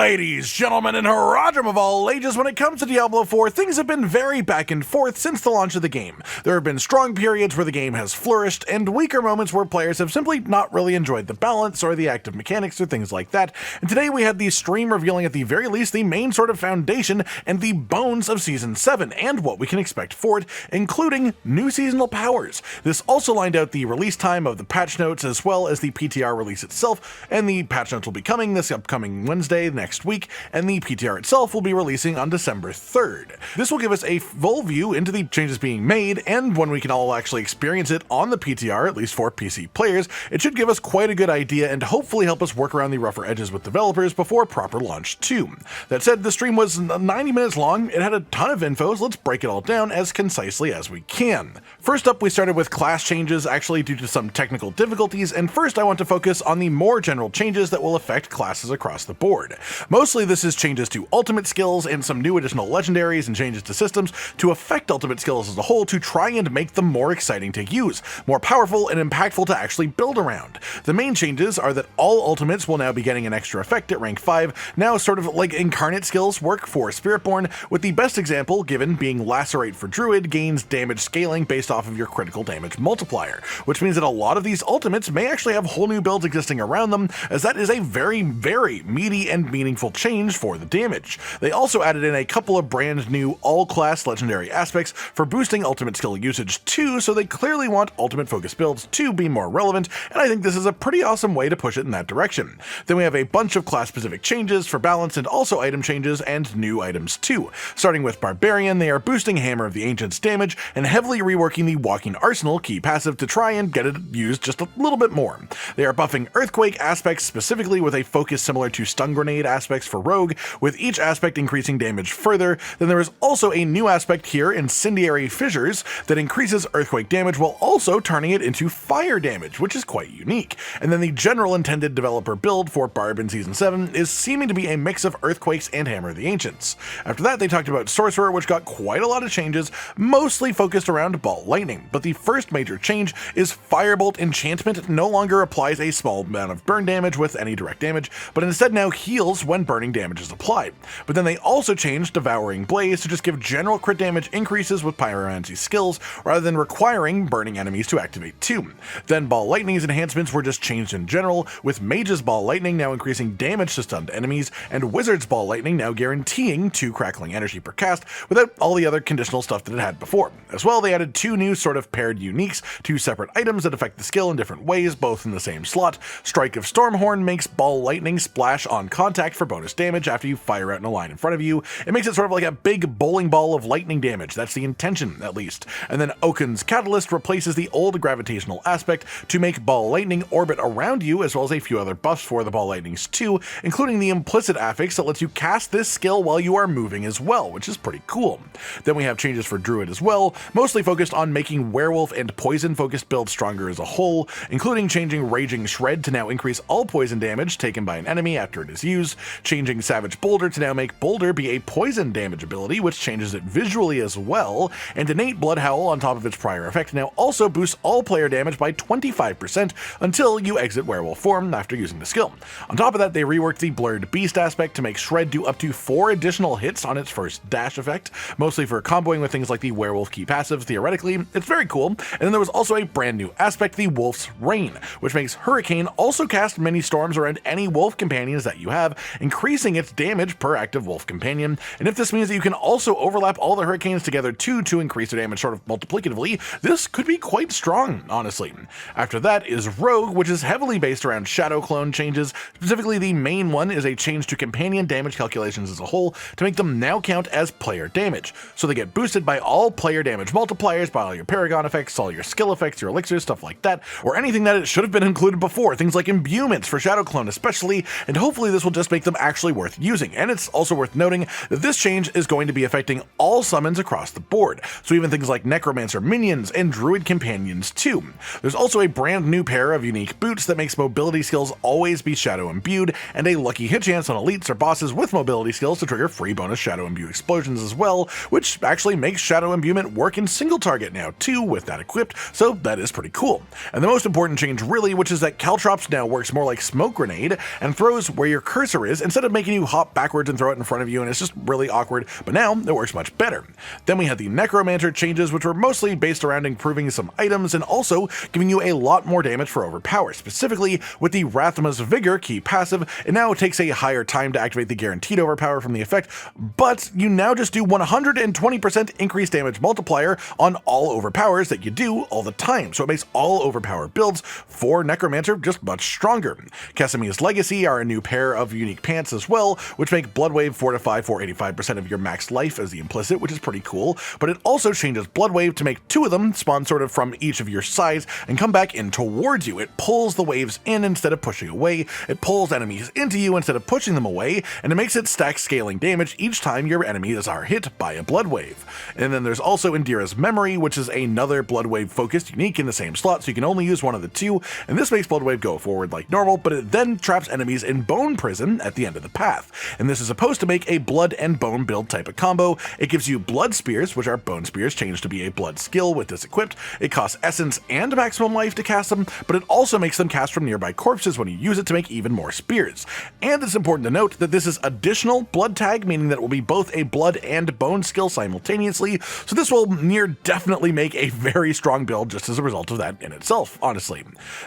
Ladies, gentlemen, and Haradrim of all ages, when it comes to Diablo 4, things have been very back and forth since the launch of the game. There have been strong periods where the game has flourished, and weaker moments where players have simply not really enjoyed the balance or the active mechanics or things like that. And today we had the stream revealing at the very least the main sort of foundation and the bones of Season 7, and what we can expect for it, including new seasonal powers. This also lined out the release time of the patch notes as well as the PTR release itself, and the patch notes will be coming this upcoming Wednesday next week, and the PTR itself will be releasing on December 3rd. This will give us a full view into the changes being made, and when we can all actually experience it on the PTR, at least for PC players, it should give us quite a good idea and hopefully help us work around the rougher edges with developers before proper launch too. That said, the stream was 90 minutes long, it had a ton of info, so let's break it all down as concisely as we can. First up, we started with class changes, actually due to some technical difficulties, and first I want to focus on the more general changes that will affect classes across the board. Mostly this is changes to ultimate skills and some new additional legendaries and changes to systems to affect ultimate skills as a whole to try and make them more exciting to use, more powerful and impactful to actually build around. The main changes are that all ultimates will now be getting an extra effect at rank 5, now sort of like incarnate skills work for Spiritborn, with the best example given being Lacerate for Druid gains damage scaling based off of your critical damage multiplier, which means that a lot of these ultimates may actually have whole new builds existing around them, as that is a very meaty and meaningful change for the damage. They also added in a couple of brand new all-class legendary aspects for boosting ultimate skill usage too, so they clearly want ultimate focus builds to be more relevant, and I think this is a pretty awesome way to push it in that direction. Then we have a bunch of class-specific changes for balance and also item changes and new items too. Starting with Barbarian, they are boosting Hammer of the Ancients damage and heavily reworking the Walking Arsenal key passive to try and get it used just a little bit more. They are buffing Earthquake aspects specifically with a focus similar to Stun Grenade aspects for Rogue, with each aspect increasing damage further. Then there is also a new aspect here, Incendiary Fissures, that increases Earthquake damage while also turning it into fire damage, which is quite unique. And then the general intended developer build for Barb in Season 7 is seeming to be a mix of Earthquakes and Hammer of the Ancients. After that, they talked about Sorcerer, which got quite a lot of changes, mostly focused around Ball Lightning. But the first major change is Firebolt Enchantment no longer applies a small amount of burn damage with any direct damage, but instead now heals when burning damage is applied. But then they also changed Devouring Blaze to just give general crit damage increases with pyromancy skills, rather than requiring burning enemies to activate too. Then Ball Lightning's enhancements were just changed in general, with Mage's Ball Lightning now increasing damage to stunned enemies, and Wizard's Ball Lightning now guaranteeing 2 crackling energy per cast, without all the other conditional stuff that it had before. As well, they added 2 new sort of paired uniques, 2 separate items that affect the skill in different ways, both in the same slot. Strike of Stormhorn makes Ball Lightning splash on contact for bonus damage after you fire out in a line in front of you. It makes it sort of like a big bowling ball of lightning damage, that's the intention at least. And then Oaken's Catalyst replaces the old gravitational aspect to make Ball Lightning orbit around you, as well as a few other buffs for the Ball Lightnings too, including the implicit affix that lets you cast this skill while you are moving as well, which is pretty cool. Then we have changes for Druid as well, mostly focused on making werewolf and poison focused builds stronger as a whole, including changing Raging Shred to now increase all poison damage taken by an enemy after it is used, changing Savage Boulder to now make Boulder be a poison damage ability, which changes it visually as well, and Innate Blood Howl on top of its prior effect now also boosts all player damage by 25% until you exit werewolf form after using the skill. On top of that, they reworked the Blurred Beast aspect to make Shred do up to 4 additional hits on its first dash effect, mostly for comboing with things like the werewolf key passive. Theoretically, it's very cool. And then there was also a brand new aspect, the Wolf's Rain, which makes Hurricane also cast many storms around any wolf companions that you have, increasing its damage per active wolf companion. And if this means that you can also overlap all the hurricanes together too to increase their damage sort of multiplicatively, this could be quite strong, honestly. After that is Rogue, which is heavily based around Shadow Clone changes. Specifically, the main one is a change to companion damage calculations as a whole to make them now count as player damage. So they get boosted by all player damage multipliers, by all your paragon effects, all your skill effects, your elixirs, stuff like that, or anything that it should have been included before, things like imbuements for Shadow Clone especially, and hopefully this will just make them actually worth using. And it's also worth noting that this change is going to be affecting all summons across the board, so even things like Necromancer minions and Druid companions too. There's also a brand new pair of unique boots that makes mobility skills always be shadow imbued, and a lucky hit chance on elites or bosses with mobility skills to trigger free bonus shadow imbue explosions as well, which actually makes shadow imbuement work in single target now too with that equipped, so that is pretty cool. And the most important change really, which is that Caltrops now works more like Smoke Grenade and throws where your cursor is, instead of making you hop backwards and throw it in front of you, and it's just really awkward, but now it works much better. Then we had the Necromancer changes, which were mostly based around improving some items and also giving you a lot more damage for overpower. Specifically, with the Rathma's Vigor key passive, it now takes a higher time to activate the guaranteed overpower from the effect, but you now just do 120% increased damage multiplier on all overpowers that you do all the time, so it makes all overpower builds for Necromancer just much stronger. Casimi's Legacy are a new pair of unique pants as well, which make Bloodwave fortify for 85% of your max life as the implicit, which is pretty cool, but it also changes Bloodwave to make 2 of them spawn sort of from each of your sides and come back in towards you. It pulls the waves in instead of pushing away, it pulls enemies into you instead of pushing them away, and it makes it stack scaling damage each time your enemies are hit by a Bloodwave. And then there's also Indira's Memory, which is another Bloodwave focused unique in the same slot, so you can only use one of the 2, and this makes Bloodwave go forward like normal, but it then traps enemies in Bone Prison at the end of the path. And this is supposed to make a blood and bone build type of combo. It gives you blood spears, which are bone spears changed to be a blood skill with this equipped. It costs essence and maximum life to cast them, but it also makes them cast from nearby corpses when you use it to make even more spears. And it's important to note that this is additional blood tag, meaning that it will be both a blood and bone skill simultaneously, so this will near definitely make a very strong build just as a result of that in itself, honestly.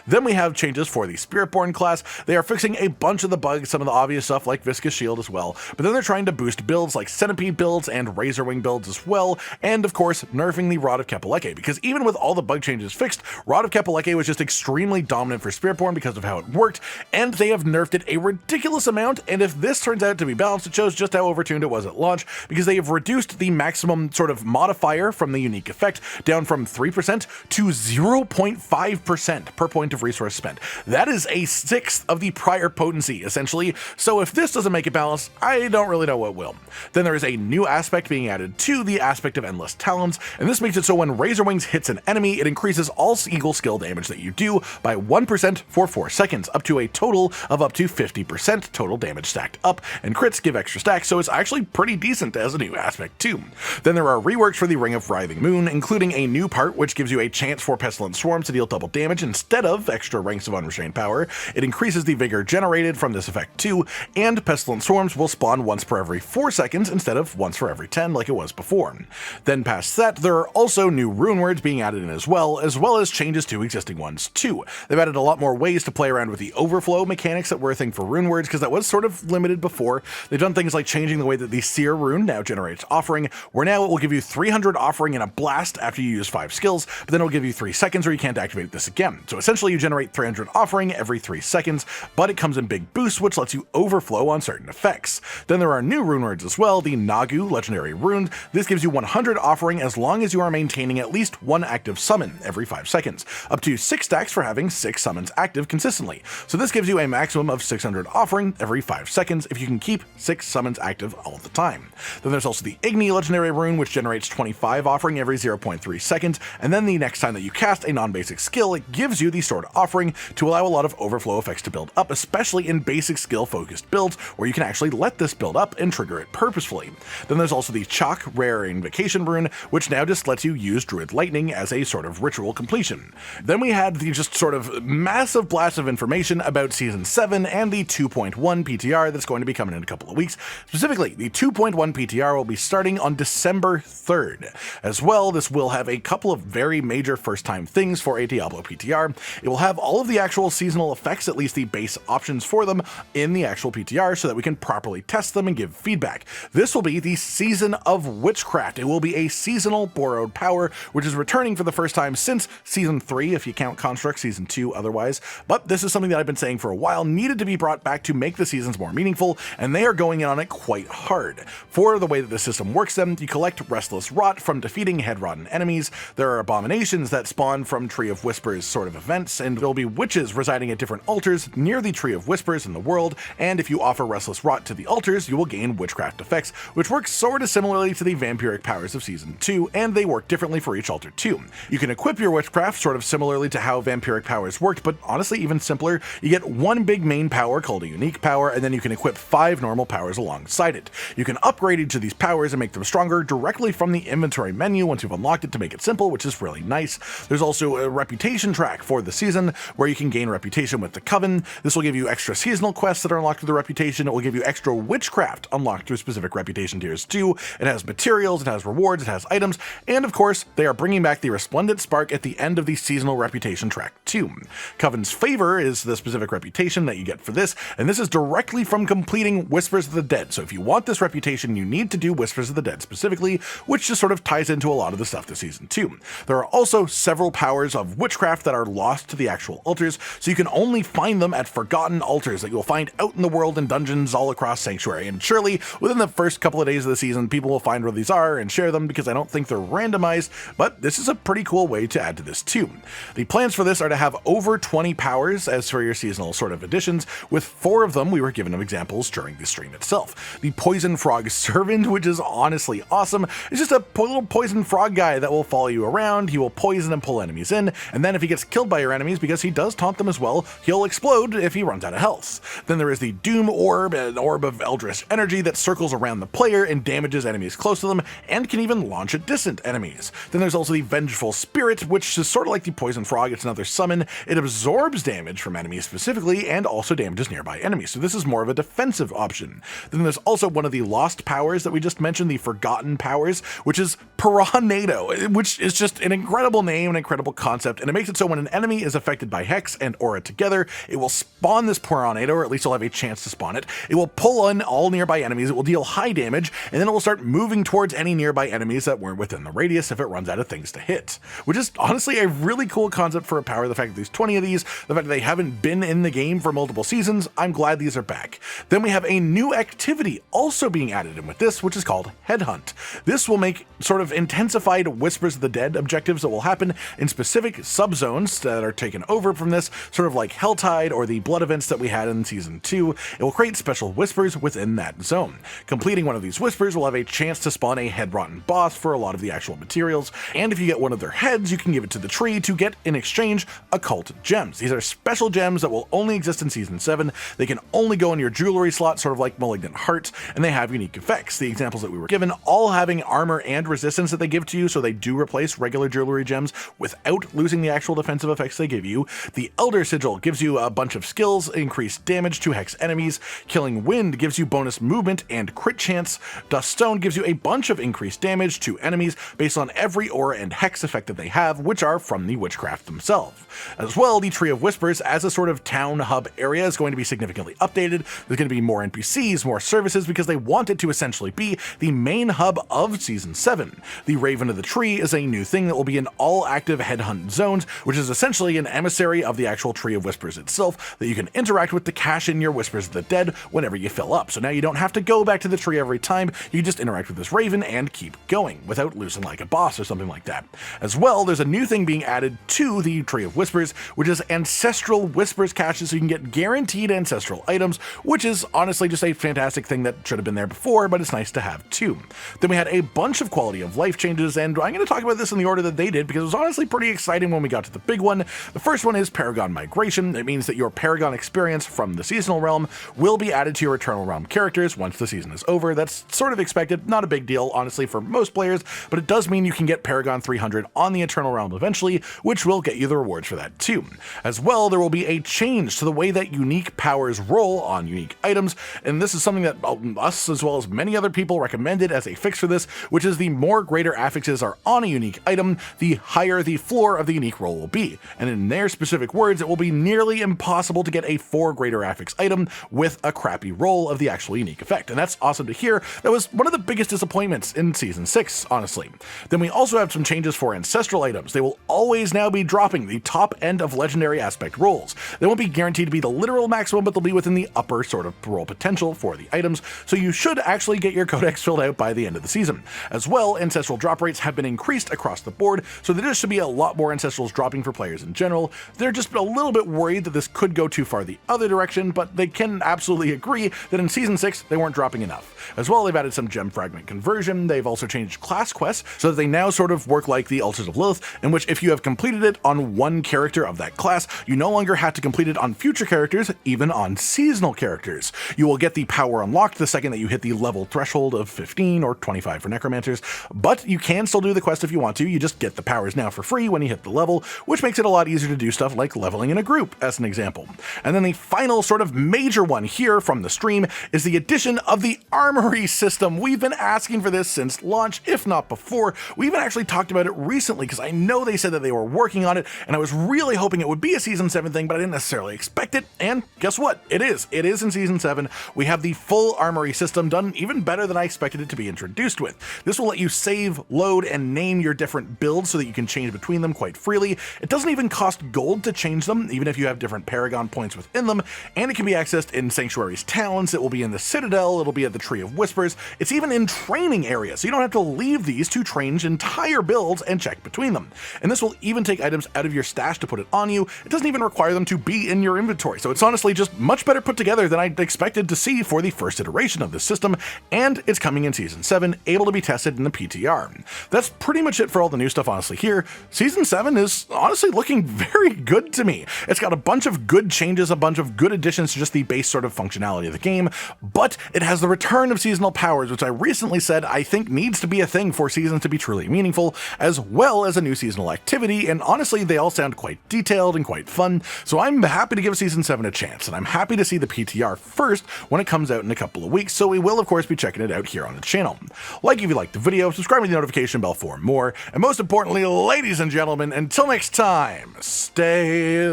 Then we have changes for the Spiritborn class. They are fixing a bunch of the bugs, some of the obvious stuff like Viscous Shield as well, but then they're trying to boost builds like Centipede builds and Razorwing builds as well, and of course nerfing the Rod of Kepaleke, because even with all the bug changes fixed, Rod of Kepaleke was just extremely dominant for Spiritborn because of how it worked, and they have nerfed it a ridiculous amount, and if this turns out to be balanced, it shows just how overtuned it was at launch, because they have reduced the maximum sort of modifier from the unique effect down from 3% to 0.5% per point of resource spent. That is a sixth of the prior potency, essentially, so if this doesn't make it balanced, I don't really know what will. Then there is a new aspect being added to the aspect of Endless Talons, and this makes it so when Razorwings hits an enemy, it increases all Eagle skill damage that you do by 1% for 4 seconds, up to a total of up to 50% total damage stacked up, and crits give extra stacks, so it's actually pretty decent as a new aspect too. Then there are reworks for the Ring of Writhing Moon, including a new part which gives you a chance for Pestilent Swarms to deal double damage instead of extra ranks of unrestrained power. It increases the vigor generated from this effect too, and Pestilent Swarms will spawn once per every 4 seconds instead of once for every 10 like it was before. Then past that, there are also new runewords being added in as well as changes to existing ones too. They've added a lot more ways to play around with the overflow mechanics that were a thing for runewords, because that was sort of limited before. They've done things like changing the way that the Seer rune now generates offering, where now it will give you 300 offering in a blast after you use 5 skills, but then it'll give you 3 seconds or you can't activate this again. So essentially you generate 300 offering every 3 seconds, but it comes in big boosts which lets you overflow on certain effects. Then there are new runewords as well, the Nagu legendary rune. This gives you 100 offering as long as you are maintaining at least 1 active summon every 5 seconds, up to 6 stacks for having 6 summons active consistently. So this gives you a maximum of 600 offering every 5 seconds if you can keep 6 summons active all the time. Then there's also the Igni legendary rune, which generates 25 offering every 0.3 seconds, and then the next time that you cast a non-basic skill, it gives you the Sword offering to allow a lot of overflow effects to build up, especially in basic skill focused builds where you can actually let this build up and trigger it purposefully. Then there's also the Chalk rare invocation rune, which now just lets you use Druid Lightning as a sort of ritual completion. Then we had the just sort of massive blast of information about Season 7 and the 2.1 PTR that's going to be coming in a couple of weeks. Specifically, the 2.1 PTR will be starting on December 3rd. As well, this will have a couple of very major first-time things for a Diablo PTR. It will have all of the actual seasonal effects, at least the base options for them, in the actual PTR so that we can properly test them and give feedback. This will be the Season of Witchcraft. It will be a seasonal borrowed power, which is returning for the first time since Season 3, if you count Construct, Season 2 otherwise. But this is something that I've been saying for a while needed to be brought back to make the seasons more meaningful, and they are going in on it quite hard. For the way that the system works then, you collect Restless Rot from defeating head-rotten enemies. There are abominations that spawn from Tree of Whispers sort of events, and there'll be witches residing at different altars near the Tree of Whispers in the world, and if you offer Restless Rot to the altars, you will gain witchcraft effects, which work sort of similarly to the vampiric powers of Season 2, and they work differently for each altar too. You can equip your witchcraft sort of similarly to how vampiric powers worked, but honestly even simpler. You get one big main power called a unique power, and then you can equip 5 normal powers alongside it. You can upgrade each of these powers and make them stronger directly from the inventory menu once you've unlocked it to make it simple, which is really nice. There's also a reputation track for the season where you can gain reputation with the Coven. This will give you extra seasonal quests that are unlocked unlocked with the reputation. It will give you extra witchcraft unlocked through specific reputation tiers too. It has materials, it has rewards, it has items, and of course, they are bringing back the resplendent spark at the end of the seasonal reputation track too. Coven's Favor is the specific reputation that you get for this, and this is directly from completing Whispers of the Dead. So if you want this reputation, you need to do Whispers of the Dead specifically, which just sort of ties into a lot of the stuff this season too. There are also several powers of witchcraft that are lost to the actual altars, so you can only find them at forgotten altars that you'll find out in the world in dungeons all across Sanctuary. And surely, within the first couple of days of the season, people will find where these are and share them, because I don't think they're randomized, but this is a pretty cool way to add to this too. The plans for this are to have over 20 powers as for your seasonal sort of additions. With 4 of them, we were given examples during the stream itself. The Poison Frog Servant, which is honestly awesome. It's just a little poison frog guy that will follow you around. He will poison and pull enemies in, and then if he gets killed by your enemies, because he does taunt them as well, he'll explode if he runs out of health. Then there is the Doom Orb, an orb of eldritch energy that circles around the player and damages enemies close to them, and can even launch at distant enemies. Then there's also the Vengeful Spirit, which is sort of like the Poison Frog. It's another summon. It absorbs damage from enemies specifically, and also damages nearby enemies, so this is more of a defensive option. Then there's also one of the lost powers that we just mentioned, the Forgotten Powers, which is Piranado, which is just an incredible name, an incredible concept, and it makes it so when an enemy is affected by Hex and Aura together, it will spawn this Piranado, or at least you'll have a chance to spawn it. It will pull in all nearby enemies, it will deal high damage, and then it will start moving towards any nearby enemies that weren't within the radius if it runs out of things to hit, which is honestly a really cool concept for a power. The fact that there's 20 of these, the fact that they haven't been in the game for multiple seasons, I'm glad these are back. Then we have a new activity also being added in with this, which is called Headhunt. This will make sort of intensified Whispers of the Dead objectives that will happen in specific subzones that are taken over from this, sort of like Helltide or the Blood events that we had in Season 2. It will create special Whispers within that zone. Completing one of these Whispers will have a chance to spawn a head-rotten boss for a lot of the actual materials, and if you get one of their heads, you can give it to the tree to get, in exchange, occult gems. These are special gems that will only exist in Season 7. They can only go in your jewelry slot, sort of like Malignant Heart, and they have unique effects. The examples that we were given all having armor and resistance that they give to you, so they do replace regular jewelry gems without losing the actual defensive effects they give you. The Elder Sigil gives you a bunch of skills, increased damage to Hex enemies. Killing Wind gives you bonus movement and crit chance. Dust Stone gives you a bunch of increased damage to enemies based on every aura and Hex effect that they have, which are from the witchcraft themselves. As well, the Tree of Whispers as a sort of town hub area is going to be significantly updated. There's going to be more NPCs, more services, because they want it to essentially be the main hub of Season 7. The Raven of the Tree is a new thing that will be in all active headhunt zones, which is essentially an emissary of the actual Tree of Whispers itself that you can interact with to cash in your Whispers of the Dead whenever you fill up. So now you don't have to go back to the tree every time, you just interact with this Raven and keep going without losing like a boss or something like that. As well, there's a new thing being added to the Tree of Whispers, which is Ancestral Whispers caches, so you can get guaranteed ancestral items, which is honestly just a fantastic thing that should have been there before, but it's nice to have too. Then we had a bunch of quality of life changes, and I'm going to talk about this in the order that they did, because it was honestly pretty exciting when we got to the big one. The first one is Paragon Migration. It means that your Paragon experience from the seasonal realm will be added to your Eternal Realm characters once the season is over. That's sort of expected, not a big deal, honestly, for most players, but it does mean you can get Paragon 300 on the Eternal Realm eventually, which will get you the rewards for that too. As well, there will be a change to the way that unique powers roll on unique items, and this is something that us, as well as many other people, recommended as a fix for this, which is the more greater affixes are on a unique item, the higher the floor of the unique roll will be. And in their specific words, it will be nearly impossible to get a 4 greater affix item with a crappy roll of the actual unique effect. And that's awesome to hear. That was one of the biggest disappointments in Season 6, honestly. Then we also have some changes for ancestral items. They will always now be dropping the top end of legendary aspect rolls. They won't be guaranteed to be the literal maximum, but they'll be within the upper sort of roll potential for the items, so you should actually get your codex filled out by the end of the season. As well, ancestral drop rates have been increased across the board, so there should be a lot more ancestrals dropping for players in general. They're just a little bit worried that this could go too far the other direction, but they can absolutely agree that in Season 6 they weren't dropping enough. As well, they've added some gem fragment conversion. They've also changed class quests so that they now sort of work like the Altars of Lilith, in which if you have completed it on one character of that class, you no longer have to complete it on future characters, even on seasonal characters. You will get the power unlocked the second that you hit the level threshold of 15 or 25 for Necromancers, but you can still do the quest if you want to. You just get the powers now for free when you hit the level, which makes it a lot easier to do stuff like leveling in a group, as an example. And then the final sort of major major one here from the stream is the addition of the ARMORY system. We've been asking for this since launch, if not before. We even actually talked about it recently because I know they said that they were working on it, and I was really hoping it would be a Season 7 thing, but I didn't necessarily expect it, and guess what? It is. It is in Season 7. We have the full ARMORY system done even better than I expected it to be introduced with. This will let you save, load, and name your different builds so that you can change between them quite freely. It doesn't even cost gold to change them, even if you have different paragon points within them, and it can be accessed in Sanctuary's talents. It will be in the Citadel, it'll be at the Tree of Whispers. It's even in training areas, so you don't have to leave these to change entire builds and check between them. And this will even take items out of your stash to put it on you. It doesn't even require them to be in your inventory, so it's honestly just much better put together than I expected to see for the first iteration of this system, and it's coming in Season 7, able to be tested in the PTR. That's pretty much it for all the new stuff, honestly, here. Season 7 is honestly looking very good to me. It's got a bunch of good changes, a bunch of good additions to just the base sort of functionality of the game, but it has the return of seasonal powers, which I recently said I think needs to be a thing for seasons to be truly meaningful, as well as a new seasonal activity, and honestly, they all sound quite detailed and quite fun, so I'm happy to give Season 7 a chance, and I'm happy to see the PTR first when it comes out in a couple of weeks, so we will of course be checking it out here on the channel. Like if you liked the video, subscribe to the notification bell for more, and most importantly, ladies and gentlemen, until next time, stay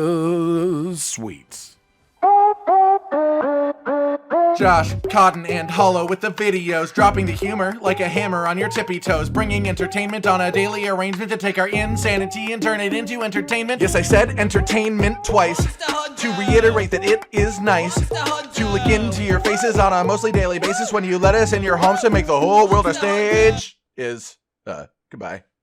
sweet. Josh, Cotton, and Hollow with the videos, dropping the humor like a hammer on your tippy toes, bringing entertainment on a daily arrangement to take our insanity and turn it into entertainment. Yes, I said entertainment twice, to reiterate that it is nice to look into your faces on a mostly daily basis when you let us in your homes to make the whole world a stage. Goodbye.